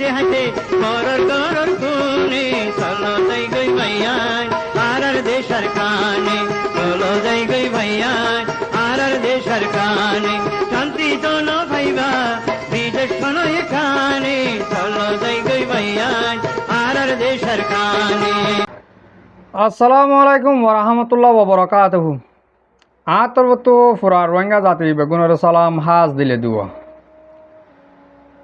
হাসে হাসে করর করর খুনে চলো যাই গই ভাইয়ান আর দেশের কানে চলো যাই গই ভাইয়ান আর দেশের কানে শান্তি তো না ভাইবা বিদেশ শোনো এখানে চলো যাই গই ভাইয়ান আর দেশের কানে। আসসালামু আলাইকুম ওরহমতুল্লাহ ওবরাকাতুহু। আতরবতো ফুরা রোহিঙ্গা জাতি বেগুনের সালাম হাজ দিলে দুয়া।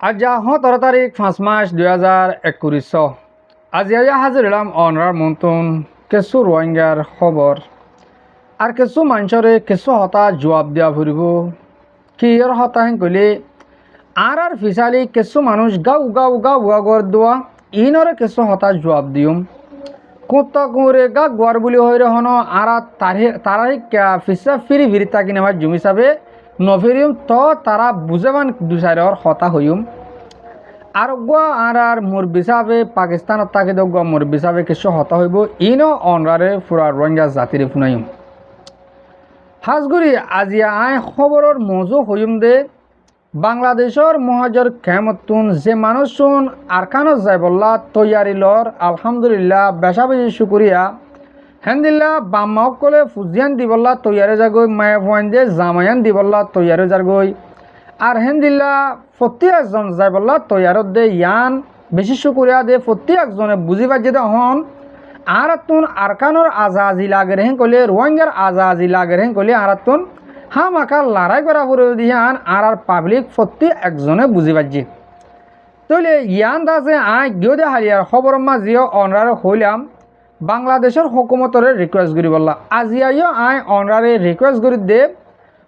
আজ 17 তারিখ 5 মার্চ 2021। আজি হাজির হলাম অনরার মন্তন কিছু রোহিঙ্গার খবর আর কিছু মানুষরে কিছু হতা জবাব দিয়া ফুরিব কি এর হতা হেন কইলে আর ফিসালি কিছু মানুষ গাও গাও গাও গড় দোয়া ইনরে কিছু হতা জবাব দিম কুত্তা কুঁড়ে গা গোয়ার বলি হইরে হন আর তারাই ফিসা ফিরি ফিরি তাকি নেবার জমি হিসাবে নফিরিম তো তারা বুঝেবান দুসাইর হতা হইম আর গুয়া আর মুরব্বী হিসাবে পাকিস্তানত তাকে গুয়া মুরব্বী হিসাবে কিছু হতা হইব ইনো অনরারে ফুরা রোহিঙ্গা জাতিরে ফুনাইম হাজগুড়ি আজিয়া আই খবরের মজু হইম দে বাংলাদেশের মহাজর খেমতুন যে মানুষজন আরকানো যায় বললা তৈয়ারি লর আলহামদুলিল্লাহ বেশা বেশি শুকুরিয়া হেন্দিল্লা বাম্মাকলে ফুজিয়ান দি বললা তৈয়ারে যাগই মায়া ফুয়ান দিয়ে জামায়ান দি বললা তৈয়ারে যাগই আর হেন্দিল্লা প্রতি একজন যায় বললা তৈয়ারত দে ইয়ান বেশি শুকুরিয়া দে প্রতি একজনে বুঝি পাচ্ছে দে হন আর তুন আরকানোর আজাজি লাগে রেহেন কলে রোহিঙ্গার আজাজি লাগে রেহেন কলে আর তুন হাম আকার লড়াই করা করে দিয়ান আর পাবলিক প্রতি একজনে বুঝি পাচ্ছি তাহলে ইয়ান দাসে আই গিয়ে দে হারিয়ার খবর মাঝিও অনরারে হইলাম বাংলাদেশের হুকুমতরে রিকোয়েস্ট করি বললা আজিয়াইও আই অনরারে রিকোয়েস্ট করি দে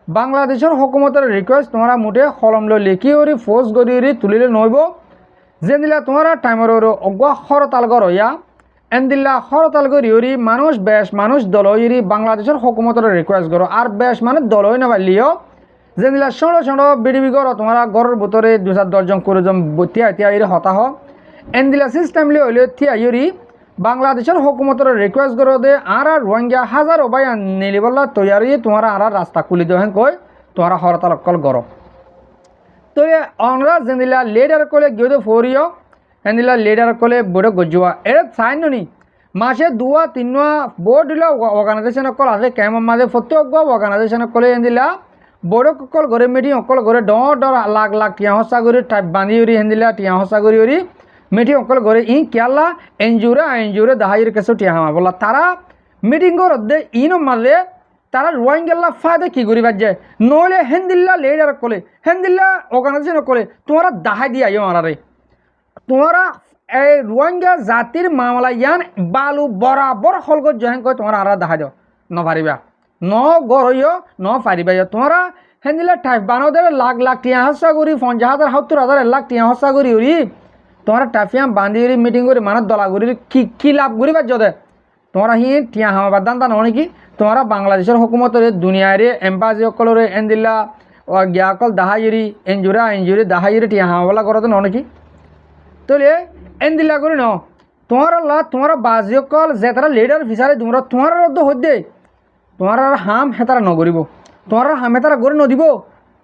বাংলাদেশের হুকুমতের রিকোয়েস্ট তোমরা মুঠে কলম লিখি ওরি ফোর্স করি তুলিলে নইব যেদিলা তোমরা টাইমের অগুয়া হরতাল গরইয়া এনদিল্লা হরতাল করি মানুষ বেশ মানুষ দলইরি বাংলাদেশের হুকুমতের রিকোয়েস্ট করো আর বেশ মানুষ দলই না পারলিও যেদিলা ছোট ছোট বিডিবি করো তোমরা ঘরের ভিতরে 2-4 জন করে জন তিয়া তিয়া ইরি হতা হ এনদিল্লা সিস্টেমলি হইলে থিয়া ইরি বাংলাদেশের হুকুমতের রিকোয়েস্ট করো দে আর রোহিঙ্গা হাজার ওবাই নিলি বললা তৈয়ারি তোমরা আর রাস্তা খুলি দেও হেন কই তোমরা হরতাল অকল করো তো অনরা যেদিলা লিডার কলে গিয়ে ফরিও এনদিলা লিডার কলে বড় গজুয়া এর সাইন নি মাসে 2-3 বোর্ড দিলা অর্গানাইজেশন অকল আছে কেমন মাঝে প্রত্যেক অর্গানাইজেশন কলে এনদিলা বড় অকল ঘরে মিটিং অকল ঘরে ডর লাখ লাখ টিয়া হসা করে টাইপ বাঁধি উড়ি হেনদিলা টিয়া হসা করে উড়ি মিটিং অকল ঘরে ই কেলা এনজিওরে দাহাইয়ের কেসো টিয়া হামা বললা তারা মিটিং করতে ইনো মারলে তারা রোহিঙ্গাল্লা ফায়দা কি করি বাজে নইলে হেনদিল্লা লিডার কলে হেনদিল্লা অর্গানাইজেশন কলে তোমরা দাহাই দিয়া মারারে তোমরা এই রোহিঙ্গা জাতির মামলা ইয়ান বালু বরাবর হলগত জহেন কয় তোমরা আর দেখা দাও নপারিবা ন গরইও ন পারিবা তোমরা হেনদিলা টাইপ বানাও দেবে লাখ লাখ টিয়া হসা করি 50,000 70,000 লাখ টিয়া হসা করি উড়ি তোমরা টাফিয়াম বান্ধি উড়ি মিটিং করে মানুষ দলা করি কি লাভ করি বাজ্য দে তোমরা হি টিয়া হামাবার দান তা নাকি তোমরা বাংলাদেশের হুকুমতের দুনিয়ারে এম্বাসি অকলরে এনদিল্লা গিয়া অকল দাহাইরি এনজুরে দাহাইরি টিয়া হামাবলা করতে নাকি তাহলে এনদিল্লা করি ন তোমার বাজি অকল যে তারা লিডার ফিসারে তোমার রদ্দ হদ্দে তোমার হাম হেতারা নগরিব তোমার হাম হেতারা গড়ে নদিব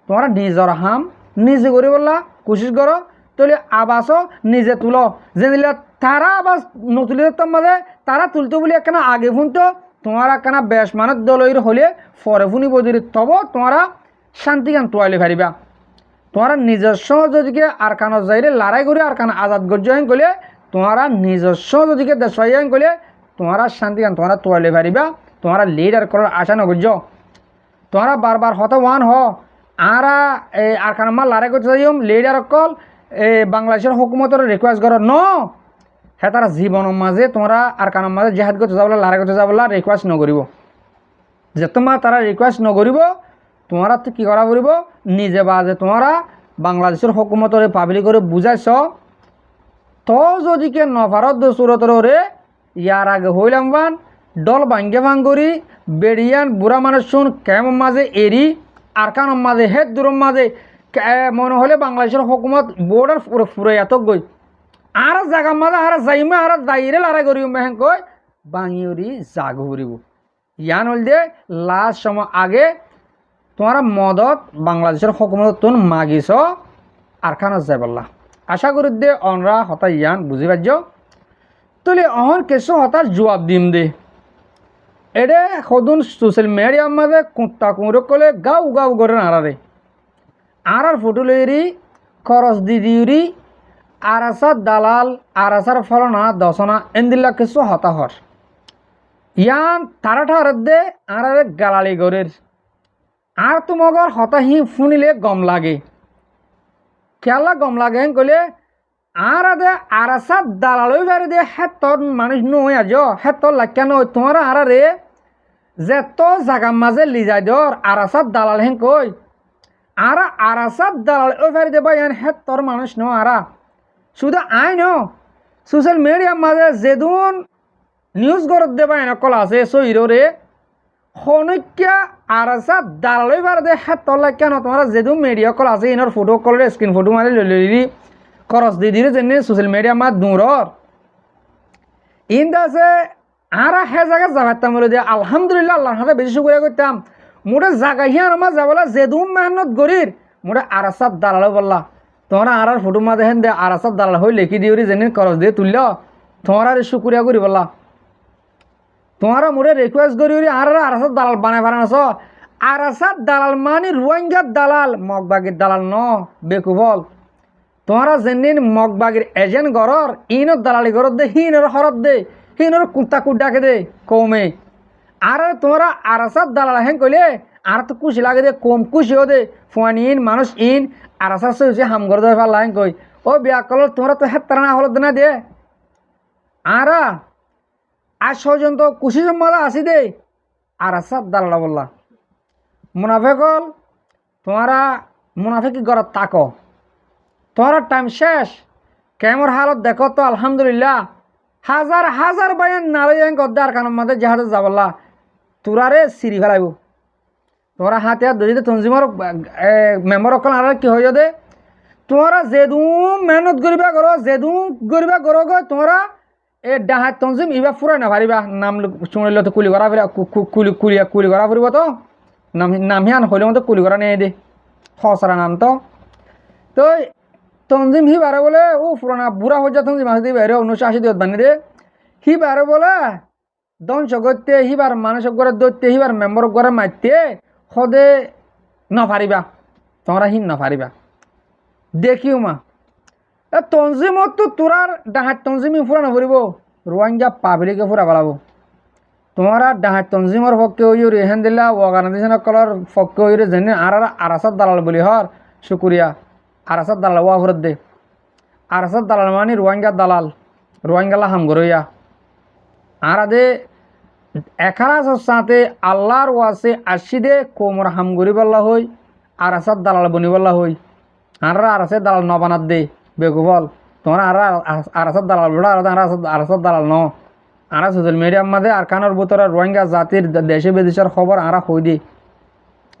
তোমার নিজের হাম নিজে করি বললা কোশিশ করো তাহলে আবাসও নিজে তুলো যেদিলা তারা আবাস নতুলে মাঝে তারা তুলতো বলে একখানা আগে ফুনতো তোমার একখানা বেশ মানের দলইর হলে ফরে ফুনি বদির তব তোমরা শান্তিকান তোয়ালে পারিবা তোমরা নিজস্ব যদিকে আরকানো যাইরে লড়াই করে আরকান আজাদ গর্জন করলে তোমরা নিজস্ব যদিকে দেশাইন করলে তোমরা শান্তিকান তোমরা তোয়ালে পারিবা তোমরা লিডার করার আশা নগর্য তোমরা বারবার হত ওয়ান হ আরা এই আরকান মাল লড়াই করতে যাইম লিডার অকল বাংলাদেশের হুকুমতের রিকোয়েস্ট করো ন হ্যাঁ তারা জীবনের মাঝে তোমরা আরকানের মাঝে জেহাদ করতে যাবলা লড়াই করতে যাবলা রিকোয়েস্ট নকরিব যে তোমার তারা রিকোয়েস্ট নকরিব তোমরা তো কী করা করিব নিজে বাজে তোমরা বাংলাদেশের হুকুমতরে পাবলিক করে বুঝাইছ তো যদিকে নফারত দোসুরতর রে ইয়ার আগে হইলাম বান দল ভাঙ্গে ভাঙ্গরি বেড়িয়ান বুড়া মানুষ শুন কেমন মাঝে এরি আরকানের মাঝে হেদ দূরের মাঝে মনে হলে বাংলাদেশের হুকুমত বোর্ডার ফুরে এত গই আর জায়গা মাঝে আর যাইমে আর যাইরে লড়াই করিব মেহেন কই বাঙিউরি জাগ হরিব ইয়ান হল দে লাস্ট সময় আগে তোমরা মদত বাংলাদেশের হুকুমত তুন মাগিছ আরকানত যাই বললা আশা করি দে অনরা হতা ইয়ান বুঝি পারছ তুলি অহন কিছু হতার জবাব দিম দে এডে সদুন সোশ্যাল মিডিয়ার মাঝে কুত্তা কুঁড়ো কলে গাও গাও করে আড়ারে আর ফটো লইরি খরচ দি দিউরি আরাসার দালাল আরাসার ফলনা দশনা এন্দিল্লা কিছু হতাহর ইয়ান তারা ঠার দে আরারে গালালি গরের আর তোমাগর হতাহি শুনিলে গম লাগে খেলা গম লাগে কলে আর আদে আরাসার দালালই বারে দে হেতর মানুষ নই আজ হেতর লাখ্যা নই তোমার আরারে যে তো জাগার মাঝে লিজাই দর আরাসার দালাল হেন কই আর আরাসার দালাল ওই বারে দে ভাই হেতর মানুষ ন আরা শুধু আই ন সোশ্যাল মিডিয়ার মাঝে যেদুন নিউজ গরত দেবা এনেকল আছে সহিরে হনক্যা আরাসা দালালই বারে দে হেতর লাখ্যা ন তোমার যেদুন মিডিয়া কল আছে ইনর ফটো কলের স্ক্রিন ফটো মারি লইলি খরচ দি দিলে যেন সোশ্যাল মিডিয়া মাত দূরর ইন্দাছে আর হে জায়গা যাবাতাম বলে দিয়ে আলহামদুলিল্লাহ আল্লাহর হাতে বেশি শুক্রিয়া করতাম মোটে জায়গা হিয়ার আমার যাবলা যেদুম মেহনত গরির মোটে আরাসার দালাল বললা তোমার আর ফটো মা দেখেন দে আরাসার দালাল হয়ে লিখি দিওরি যেন খরচ দিয়ে তুলল তোমার আর শুক্রিয়া করি বললা তোমার মোটে রিকোয়েস্ট করি আর আরাসার দালাল বানাই পারেন আস আরাসার দালাল মানে রোহিঙ্গার দালাল মগবাগির দালাল ন বেকুবল তোমারা যেদিন মগবাগির এজেন্ট ঘরর ইনর দালালি ঘরত দে হিনর হরত দে হিনর কুত্তা কুডাকে দে কমে আর তোমরা আরাসার দালাল হেন কইলে আর তো খুশি লাগে দে কম খুশিও দে ফুয়ানি ইন মানুষ ইন আরাসার সে হাম ঘর দে পাল্লা হেন কই ও বিয়া কল তোমরা তো হেত্তারা না হলত না দে আর আজ পর্যন্ত খুশি সম্মাদা আসি দে আরাসার দালাল বললা মুনাফেকল তোমরা মুনাফেকি ঘরত তাকো তোমার টাইম শেষ কেমন হালত দেখো তো আলহামদুলিল্লাহ হাজার হাজার বায়ান নারায়ণ গদ্দার কানের মধ্যে জাহাজে যাবলা তোরারে সিঁড়ি ফেলাইব তোমরা হাতে হাত ধরিতে তঞ্জিমর মেম্বার অকল আর কি হয়ে যাবে তোমরা যেদুম মেহনত করিবা করো যেদুম করিবা করো গো তোমরা এ ডাহাত তঞ্জিম ইবা ফুরাই না পারিবা নাম শুনিলে তো কুলি করা ফিরা কুলি করা ফুরিব তো নামিয়ান হইলে মতো কুলি করা নিয়ে দে হসরা নাম তো তো তঞ্জিম হি বারে বলে ও পুরানা বুড়া হয়ে যা তঞ্জিম আসতে বাইরে 1980 দিত বানি রে হি বারে বলে ধ্বংস করতে হিবার মানুষের ঘরে দৌড়তে হিবার মেম্বর ঘরে মারতে সদে নপারিবা তোমরা হিন নপারিবা দেখিও মা এ তঞ্জিমত তো তোরার ডাহাত তঞ্জিমি ফুরা নপরিব রোহিঙ্গা পাবলিকে ফুরা পেলাব তোমরা ডাহাত তঞ্জিমর পক্ষে হইও রেহেন দিলা অর্গানাইজেশন কলর পক্ষে হইরে যেন আর আরাসার দালাল বলি হর শুকুরিয়া আরাসার দালাল ওয়া ফুরত দে আরাসার দালাল মানে রোহিঙ্গা দালাল রোহিঙ্গালা হাম গরইয়া আর আদে এখানার সাথে আল্লাহর ওয়াসে আসি দে কোমর হাম গরি বল্লা হই আরাসার দালাল বনি বল্লা হই আর আরাসের দালাল ন বানাত দে বেগুবল তোমরা আর আরাসার দালাল বড় আর আরাসার দালাল ন আর সোশ্যাল মিডিয়ার মধ্যে আর কানোর ভিতরে রোহিঙ্গা জাতির দেশে বিদেশের খবর আরা হই দি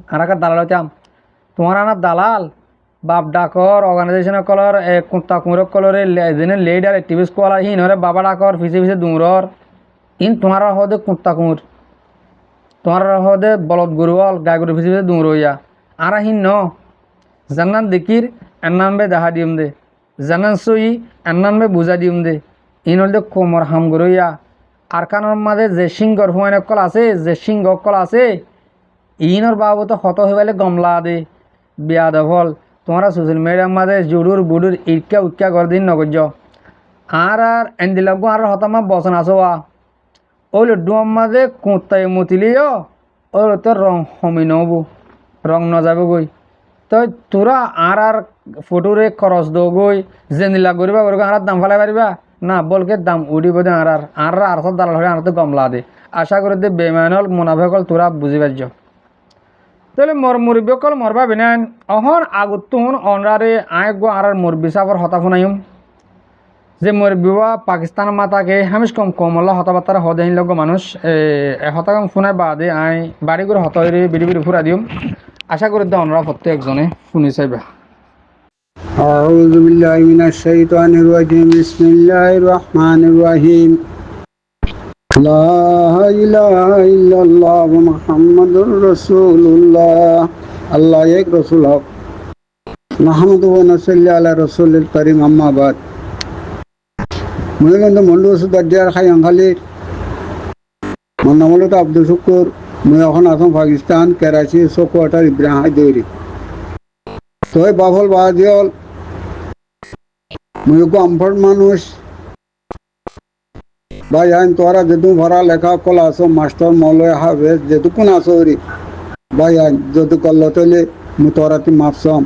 আর দালাল হইতাম তোমার আনার দালাল বাপ ডাকর অর্গানাইজেশন কলর কুত্তা কুঁড়ক কলরে যেন লিডার অ্যাক্টিভিস্ট কলার হিন হরে বাবা ডাকর ফিসে ফিসে দূরর ইন তোমার হদে কুত্তা কুঁড় তোমার হদে বলদ গরুয়াল গাই গরু ফিসে ফিসে দূর হইয়া আর হিন ন জানান দেখির এনানবে দেখা দিম দে জানান সই এনানবে বুঝা দিম দে ইন হলে কোমর হাম গরইয়া আর কানোর মাঝে যে সিংহর হুয়ান কল আছে যে সিংহ কল আছে ইনর বাবু হত হয়ে গেলে গমলা দে বিয়া দফল তোমরা সোশ্যাল মিডিয়ার মাঝে জুডুর বুডুর ইটকা উটকা করে দিন নগজ আর এন্দিলাগ আর হতামা বসন আসোয়া ওই ডুয়ার মাঝে কুঁতাই মুতিলিও ওই তো রং হমি নব রং নযাব গই তো তোরা আর ফটোরে খরচ দো গই জেনিলা করিবা করবে আর দাম ফেলাই পারিবা না বলকে দাম উঠিব দে আর সব দালাল হয়ে আর তো গমলা দে আশা করে দে বেমানল মুনাফেকল তোরা বুঝি পারছ তাহলে মুরব্বী কল মরবা বিনান অহন আগুতুন অনরারে আয় গো আর মুরব্বী সাফর হতা শুনাইম যে মুরব্বীবা পাকিস্তান মাতাকে হামিস কম কমলা হতাবার্তার হদেহিন লগ মানুষ হতা কম শুনাই বাদে আয় বাড়ি করে হত হয়ে বিড়ি বিড়ি ফুরা দিম আশা করি দে অনরা প্রত্যেকজনে শুনি চাইবা أعوذ بالله من الشيطان الرجيم بسم الله الرحمن الرحيم لا إله إلا الله محمد رسول الله الله एक रसूल हक নাহমাদুহু ওয়া নুসাল্লি আলা রাসূলিল কারীম আম্মা বাদ মুই কিন্তু মন্ডু ওষুধ দিয়ার খাই আঙ্গালি মোর নাম হলো তো আব্দুল শুকুর মুই এখন আসাম পাকিস্তান করাচি সোকোয়াটার ইব্রাহিম দৌরি তো বাফল বাদিয়ল মুই আমফর মানুষ ভাই আইন তোরা যেটু ভরা লেখা কল আসো মাস্টার মলয় হাফেজ যেটুকুন আসো রে ভাই আইন যদি করলো তাহলে মু তোরাতে মাপসাম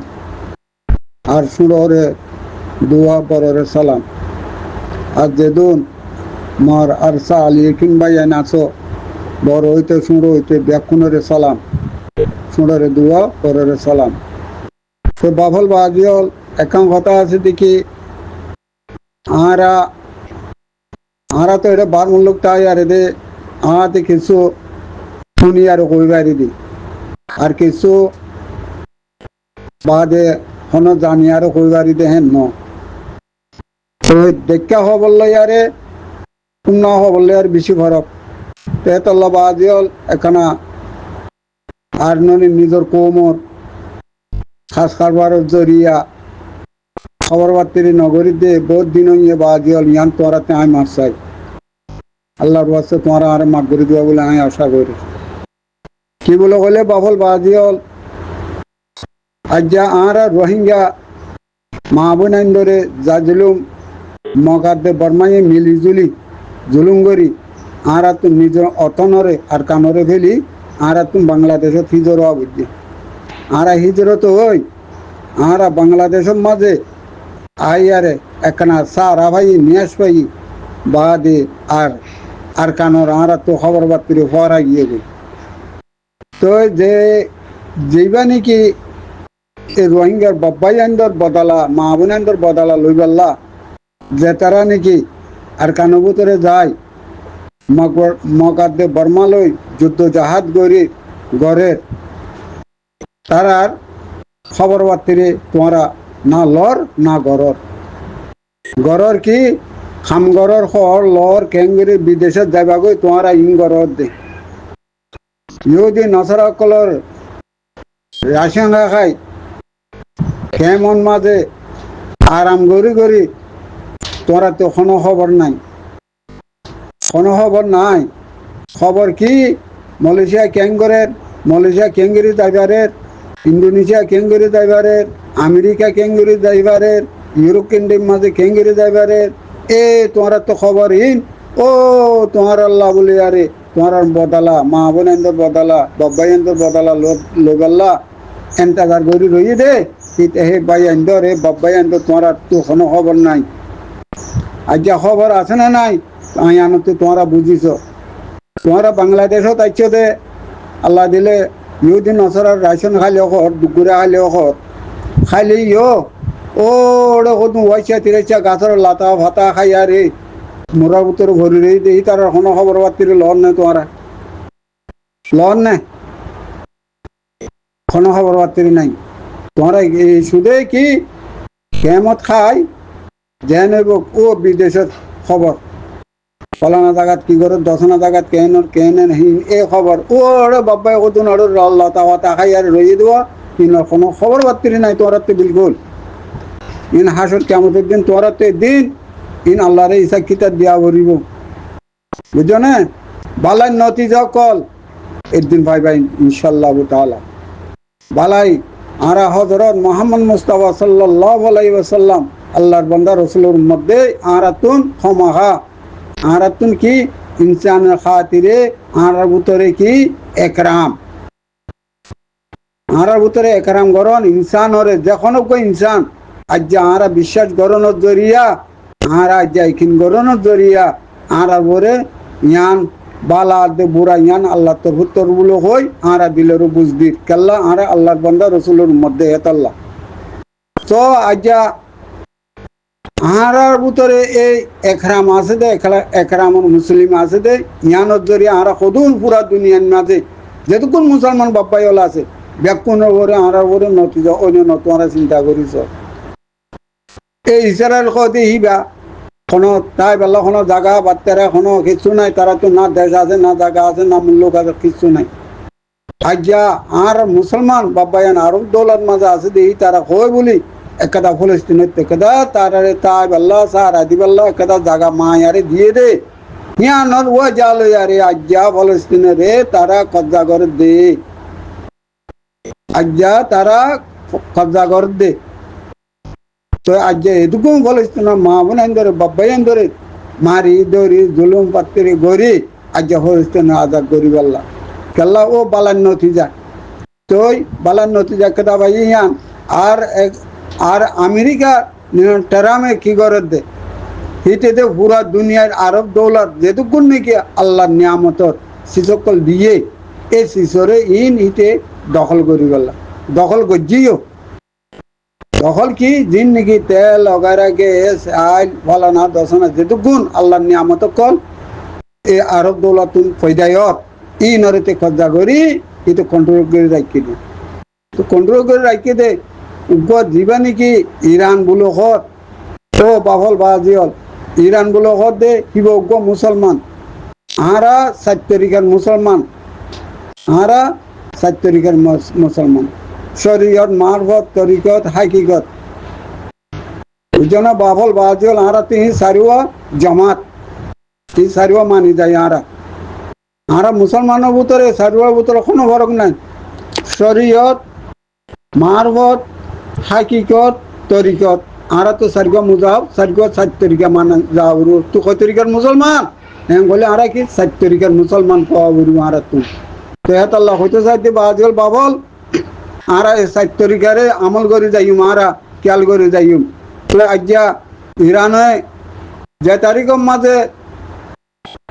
আর সুররে দোয়া পররে সালাম আর যেদুন মর আরসা আলী কিং ভাই আইন আসো বড় হইতে সুর হইতে ব্যাকুণরে সালাম সুররে দোয়া পররে সালাম তো বাফল বাদিয়ল একাম কথা আছে দেখি আরা তো এটা বার মূল্য তাই আর এদের আতে কিছু শুনি আর কইবারি দি আর কিছু বাদে হন জানি আর কইবারি দে হেন তো দেখা হবল ইয়ারে পূর্ণ হবল আর বেশি ফরক তেতল্লা বাদিয়ল এখানা আর ননি নিজের কৌমর খাস কারবারের জরিয়া খবর বার্তির নগরী দে বহুত দিন ইয়ে বাদিয়ল ইয়ান তোরাতে আয় মারসাই আল্লাহর ওয়াস্তে তোমরা আর মাফ করে দিবা বলে আমি আশা করি কি বলে কইলে বাফল বাদিয়ল আজ্জা আরা রোহিঙ্গা মা বোনাইন্দরে যা জুলুম মগাদে বর্মায়ে মিলিজুলি জুলুম করি আরা তো নিজের অতনরে আর কানরে ফেলি আরা তুমি বাংলাদেশত হিজর হওয়া বুঝছি আরা হিজরত হই আরা বাংলাদেশের মাঝে আইয়ারে একখানা সারা ভাই নিয়াস পাই বাদে আর কানর আরা তো খবর বার্তির হওয়ার গিয়ে গই তো যেইবা নাকি এই রোহিঙ্গার বাব্বাই আন্দর বদলা মা বোন আন্দর বদলা লইবাল্লা যে তারা নাকি আর কানবুতরে যায় মকাদ্দে বর্মা লই যুদ্ধ জাহাজ গড়ি গড়ের তারার খবর বার্তিরে তোমরা না লর না গরর কি খামগরর খর লর কেঙ্গুরি বিদেশত যাবাগৈ তোমরা ইংগরত দে ইহুদি নসরা কলর রাশিয়াঙ্গা খাই কেমন মাঝে আরাম গড়ি তোমরা তো কোনো খবর নাই খবর কি মালয়েশিয়া কেঙ্গরের মালয়েশিয়া কেঙ্গুরি যাইবারের ইন্দোনেশিয়া কেঙ্গুরি যাইবারের আমেরিকা কেঙ্গুরি যাইবারের ইউরোপ কেন্দ্রের মাঝে কেঙ্গুরি যাইবারের এ তোমরা তো খবরহীন ও তোমার আল্লাহ বলি আরে তোমার বদলা মা বোনেন্দর বদলা বাব্বাইন্দর বদলা লোগাল্লা এন্টাগার গড়ি রইয়ে দে হে ভাই আন্দর হে বাব্বাই আন্দর তোমার তো কোনো খবর নাই আজ খবর আছে না নাই আমি তো তোমরা বুঝিছ তোমরা বাংলাদেশত আইছ দে আল্লাহ দিলে ইহুদিন নসরার রাশন খাইলেও খর দুগুড়া খাইলেও খর খাইলে ওড়ে কত ওয়াইছা তিরাইছা গাছের লাতা ভাতা খাই আর রে মোরা উত্তর ভরি রে দেই তার কোনো খবর বার্তির লন নাই তোমরা লন নাই কোনো খবর বার্তির নাই তোমরা শুধু কি কেমত খাই যেন ও বিদেশত খবর ফলানা জায়গাত কি করে দশনা জায়গাত কেন এ খবর ওরে বাব্বাই কতন ওর লতা ভাতা খাই আর রয়ে দেওয়া কিন্তু কোনো খবর বার্তির নাই তোমরা তো বিলকুল ইন হাসর কেমতের দিন তোরা তো দিন ইন আল্লাহরে ইসা কিতাব দিয়া ভরিব বুঝছো না বালাই নতিজা কল একদিন ভাই ইনশাল্লাহ তাআলা বালাই আরা হযরত মুহাম্মদ মুস্তাফা সাল্লাল্লাহু আলাইহি ওয়াসাল্লাম আল্লাহর বান্দা রাসূলের মধ্যে আরাতুন খমাহা আরাতুন কি ইনসানের খাতিরে আরার ভিতরে কি একরাম আরার ভিতরে একরাম গরন ইনসান হরে যখন কই ইনসান আজ আরা বিশ্বাস গরনের জরিয়া আরা যাইখিন গরনের জরিয়া আরা বরে ইয়ান বালা দে বুড়া ইয়ান আল্লাহ তরফুত্তর বলে হই আরা দিলেরও বুঝদির কেল্লা আরা আল্লাহর বান্দা রসুলের মধ্যে হেতাল্লাহ তো আজ আরার ভিতরে এই একরাম আছে দে একরামর মুসলিম আছে দে ইয়ানোর জরিয়া আরা কদুন পুরা দুনিয়ার মাঝে যেটুকুন মুসলমান বাপ্পাইওয়ালা আছে ব্যাকুনের ভরে আরার ভরে নতিজা অন্য নতুন চিন্তা করিস এই ইসরায়েল কদি হিবা কোনো তাই বেলা কোনো জায়গা বাচ্চারা কোনো কিছু নাই তারা তো না দেশ আছে না জায়গা আছে না মূল্য আছে কিছু নাই আজ্ঞা আর মুসলমান বাবায়ান আরব দৌলত মাঝে আছে দেখি তারা কয় বলি একদা ফলস্তিনের একদা তারারে তাই আল্লাহ সার আদিবাল্লাহ একদা জায়গা মায়ারে দিয়ে দে ইয়ানর ও জালো ইয়ারে আজ্ঞা ফলস্তিনে রে তারা কব্জা করে দে আজ্ঞা তারা কব্জা করে দে তো আজ্ঞা এটুকু ফলস্তিনের মা বোন ধরে বাবায়ান ধরে মারি দৌড়ি জুলুম পাত্রি গড়ি আজ্ঞা ফলস্তিনে আজাদ গরিব আল্লাহ কেল্লা ও বালান নতিজা তোই বালান নতিজা কেদা ভাই ইয়ান আর আমেরিকা টেরামে কি করে দে হিটেতে পুরা দুনিয়ার আরব দৌলত যেটুকুন নাকি আল্লাহর নিয়ামতর শিশকল দিয়ে এই শিশরে ইন হিতে দখল করি গেলা দখল গজিও দখল কি জিন নাকি তেল অগারা গ্যাস আইল ফলানা দশনা যেটুকুন আল্লাহর নিয়ামত কল এই আরব দৌলত ফয়দায়ত ই নরেতে কব্জা করি এটা কন্ট্রোল করে রাখি দে তো কন্ট্রোল করে রাখি দে উপর দিবা নাকি ইরান বলো হত ও বাফল বাজিয়ল ইরান বলো হত দে কিব উগ্র মুসলমান আরা 7 তারিখের মুসলমান আরা 7 তারিখের মুসলমান শরীয়ত মারফত তরিকত হাকিকত বুঝনা বাফল বাজিয়ল আরা তিন সারিওয়া জামাত তিন সারিওয়া মানি যায় আরা মুসলমানের ভিতরে সারিওয়ার ভিতরে কোনো ফরক নাই শরীয়ত মারফত হাকিকত তরিকত আরা তো সারিগা মুজাব সারিগা 7 তারিখে মানা যাবরু তো কয় তারিখের মুসলমান হ্যাঁ বলে আরা কি 7 তারিখের মুসলমান পাওয়াবরু আরা তো এত আল্লাহ হইতে চাইতে বাজল বাবল আরা 7 তারিখে আমল করে যাইম আরা খেয়াল করে যাইম আজ্ঞা ইরানে যে তারিখের মাঝে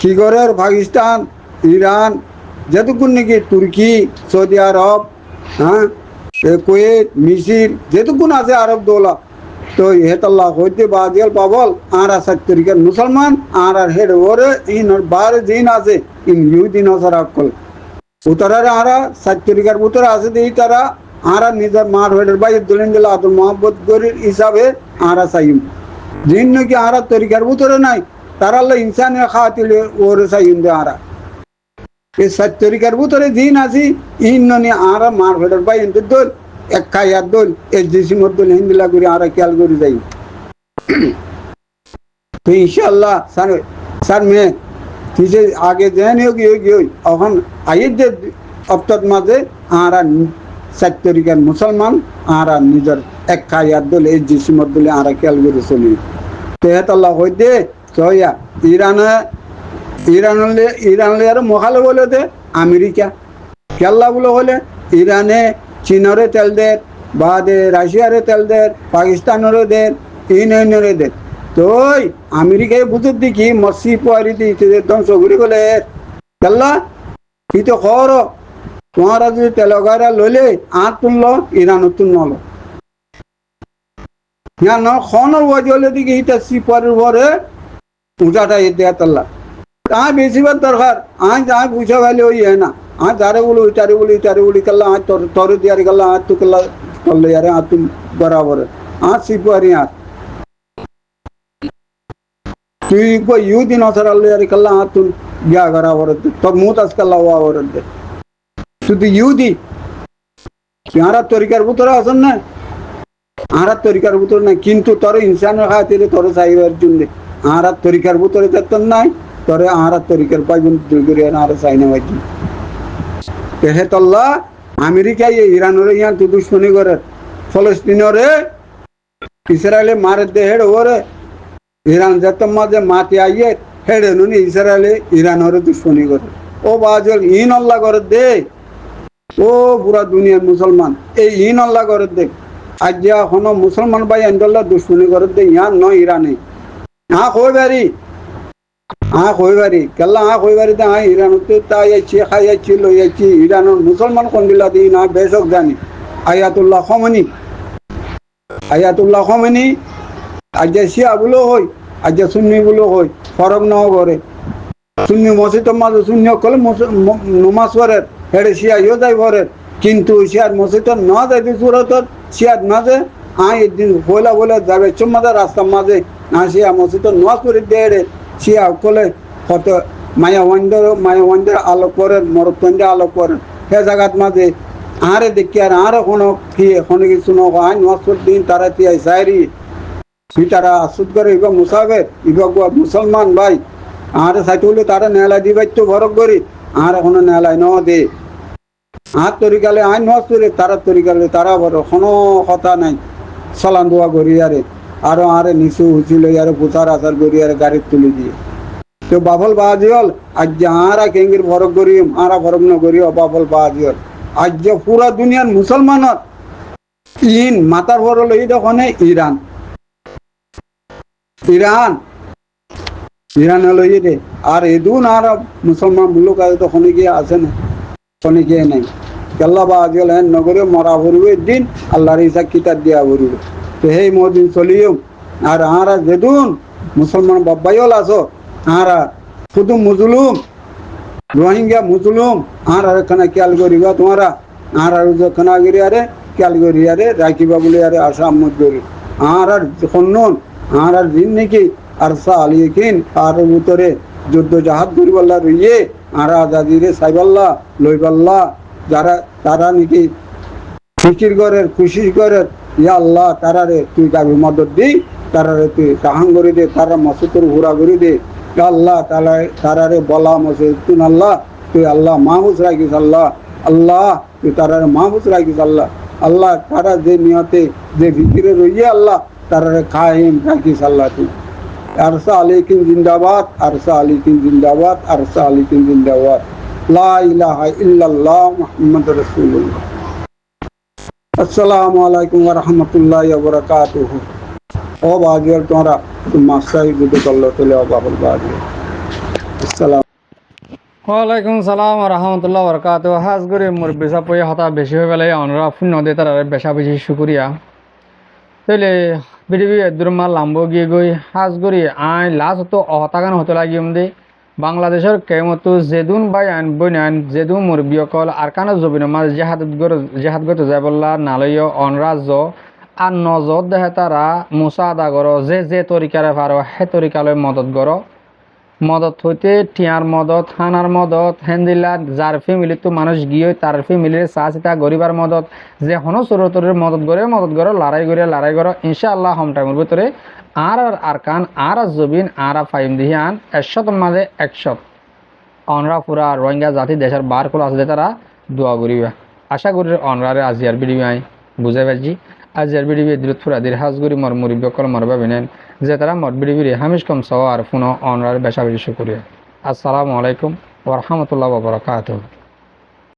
কি করে পাকিস্তান ইরান যেটুকুন নাকি তুর্কি সৌদি আরব হ্যাঁ কুয়েত মিসির যেটুকুন আছে আরব দৌলত তো হেতাল্লাহ হইতে বাজিয়াল পাবল আর 7 তারিখের মুসলমান আর হেড ওরে ইন বার দিন আছে ইন ইহুদি নজর আকল উত্তরারে আর 7 তারিখের উত্তর আছে দেই তারা আর নিজের মার হেডের বাই দুলিন দিল আদম মোহাম্মদ গরির হিসাবে আর সাইম দিন নাকি আর তারিখের উত্তরে নাই তারা আল্লাহ ইনসানের খাতিলে ওরে সাইম দে আর এই 7 তারিখের ভিতরে দিন আছি ইন্ননি আর মার ভেড়ের বাই ইন্দ দল এক খায়ার দল এই জিসিমত দল হিন্দিলা করে আর খেয়াল করে যাই তো ইনশাআল্লাহ স্যার মে কিসে আগে যেন হোক এখন আইয়ের যে অপ্তত মাঝে আর 7 তারিখের মুসলমান আর নিজের এক খায়ার দল এই জিসিমত দলে আর খেয়াল করে চলি তো হেতাল্লাহ হইতে সয়া ইরানলে আর মহালে বলে দে আমেরিকা কেল্লা বলে হলে ইরানে চীনরে তেল দে বা দে রাশিয়ারে তেল দে পাকিস্তানরে দে ইউনিয়নরে দে তো আমেরিকায় বুঝে দেখি মসি পোয়ারি দিতে ধ্বংস করে গেলে কেল্লা কি তো খর তোমারা যদি তেলগারা লইলে আট তুললো ইরান তুলল খনর ওয়াজলে দিকে ইটা সিপারের পরে উঁচাটা দেয়া তাল্লা हाँ बेसी बात दरकार आज आज पूछा वाले वही है ना आज तारे बोली कल्ला आज तोरे तैयारी कल्ला आज तू कल्ला कर ले यार आज तुम बराबर है आज सिपाही आज तू को यू दिन असर अल्ले यार कल्ला आज तुम क्या बराबर है तब मुँह तस कल्ला हुआ और दे तू तो यू दी यारा तरीकार बुतरा असन ना आरा तरीकार बुतर ना किंतु तोरे इंसान खातिर तोरे साइबर जुंदे आरा तरीकार बुतरे तत्न ना তরে আর তরিকার পাইবেন দুইগরি আর চাইনা বাইকি তেহেতল্লাহ আমেরিকায় ইরানরে ইয়ান তো দুশ্মনী করে ফলস্তিনরে ইসরায়েলে মারে দে হেড ওরে ইরান যত মাঝে মাতি আইয়ে হেড নুনি ইসরায়েলে ইরানরে দুশ্মনী করে ও বাজল ইন আল্লাহ করে দে ও পুরা দুনিয়ার মুসলমান এই ইন আল্লাহ করে দে আজ যা হনো মুসলমান ভাই আন্দোল্লাহ দুশ্মনী করে দে ইয়ান ন ইরানে কই বাড়ি কই বাড়ি কেল্লা কই বাড়িতে ইরানতে তাই যাচ্ছি খাই যাচ্ছি লই যাচ্ছি ইরানের মুসলমান কোন দিলা দিই না বেশক জানি আয়াতুল্লাহ খমেনি আজ শিয়া গুলো হই আজ সুন্নি গুলো হই ফরক ন করে সুন্নি মসজিদের মাঝে শূন্য কলে নমাজ পড়ের হেডে শিয়া ইয়ে যাই ভরের কিন্তু শিয়ার মসজিদের ন যাইতে সুরত শিয়ার মাঝে একদিন বইলা বলে যাবে চুম্মাদের রাস্তার মাঝে শিয়া মসজিদের নমাজ পড়ে দেড়ে শিয়া কলে কত মায়া ওয়ান্ডার আলোক করেন মরতন্ডে আলোক করেন হে জায়গাত মাঝে আরে দেখি আর কোনো কি কোনো কিছু নক আইন নসর দিন তারা তিয়াই সাইরি তুই তারা আসুদ করে ইবা মুসাফের ইবা মুসলমান ভাই আরে সাইতে হলে তারা নেলা দিবাই তো ভরক করি আর এখনো নেলাই ন দে আর তরিকালে আইন নসরে তারা তরিকালে তারা বড় কোনো কথা নাই চলান দোয়া করি আরো আরে নিচু হুচিল আরে পুতার আচার করি গাড়ির তুলে দিয়ে তো বাফল বাজি হল আজ যে আরা কেঙ্গির ভরক করি আরা ভরক ন করি বাফল বাজি হল আজ যে পুরা দুনিয়ার মুসলমানত ইন মাতার ভর হলো এই দোকানে ইরান ইরান ইরান হলো ইয়ে আর এদুন আর মুসলমান মুলুক আছে তো খনে গিয়ে আছে না খনে গিয়ে নাই কেল্লা বাজি হল হ্যাঁ নগরে মরা ভরবে দিন আল্লাহর ইসা কিতাব দিয়া ভরবে তো সেই মদিন চলিও আর আরা যেদুন মুসলমান বাব্বাইল আছো আরা শুধু মুজলুম রোহিঙ্গা মুজলুম আর এখানে খেয়াল করিবা তোমারা আর খানা গিরি আরে খেয়াল করি আরে রাখিবা বলে আরে আশা আহমদ করি আর খন্নন আর দিন নাকি আর সালিকিন আর উত্তরে যুদ্ধ জাহাজ করিবাল্লা রইয়ে আর আজাদিরে সাইবাল্লা লইবাল্লা যারা তারা নাকি ফিকির করের খুশি করের ইয়া আল্লাহ তারারে তুই গাবি মদত দি তারারে তুই কাহাং করে দে তারা মসুতর ঘুরা করে দে আল্লাহ তারারে বলা মসজিদ তুই আল্লাহ তুই আল্লাহ মাহফুজ রাখিস আল্লাহ আল্লাহ তুই তারারে মাহফুজ রাখিস আল্লাহ আল্লাহ তারা যে নিয়তে যে ভিতরে রইয়ে আল্লাহ তারারে খাহিম রাখিস আল্লাহ তুই আরসা আলাইকুম জিন্দাবাদ আরসা আলাইকুম জিন্দাবাদ আরসা আলাইকুম জিন্দাবাদ লা ইলাহা ইল্লাল্লাহ মুহাম্মাদুর রাসূলুল্লাহ আসসালামু আলাইকুম ওয়া রাহমাতুল্লাহি ওয়া বারাকাতুহু ও বাজিয়াল তোমরা মাসাই যুদ্ধ করলো চলে বাবুল বাজি আসসালাম ওয়ালাইকুম সালাম রহমতুল্লাহ বরকাত হাজ করে মোর বেচা পই হতা বেশি হয়ে গেলে অনরা শূন্য দিয়ে তার বেচা বেশি শুকুরিয়া তাইলে পৃথিবী দুর্মাল লাম্ব গিয়ে গই হাজ করি আই লাস্ট তো অহতাগান হতে লাগিম দে বাংলাদেশের কেমতো যেদুন বাই আইন বই আইন যেদুন মোর বিয়কল আর কানো জবিন মাঝ জেহাদ গত যাই বললা নালয় অনরাজ্য আর নজর দেহে তারা মুসাদা করো যে তরিকারে পারো সে তরিকালৈ মদত করো মদত হইতে টিয়ার মদত হানার মদত হেন্দিলা যার ফ্যামিলিত মানুষ গিয়ে তার ফ্যামিলির চা চিতা গরিবার মদত যে হনো চোরতরের মদত করে লড়াই করো ইনশাআল্লাহ হম টাইমের ভিতরে আর কান আর জবিন আর ফাইম দিহি আন 100 মাঝে 100 অনরা পুরা রোহিঙ্গা জাতি দেশের বার খোলা আছে তারা দোয়া করিবা আশা করি অনরারে আজিয়ার বিডিবি আই বুঝাই পারছি আজিয়ার বিডিবি দিলত ফুরা দির হাজ করি মর মুরিব্য কল মর ভাবিনেন যে তারা মর বিডিবিরে হামিশ কম সহ আর পুনঃ অনরারে বেশা বেশি শুকরিয়া আসসালামু আলাইকুম ওয়া রাহমাতুল্লাহি ওয়া বারাকাতুহু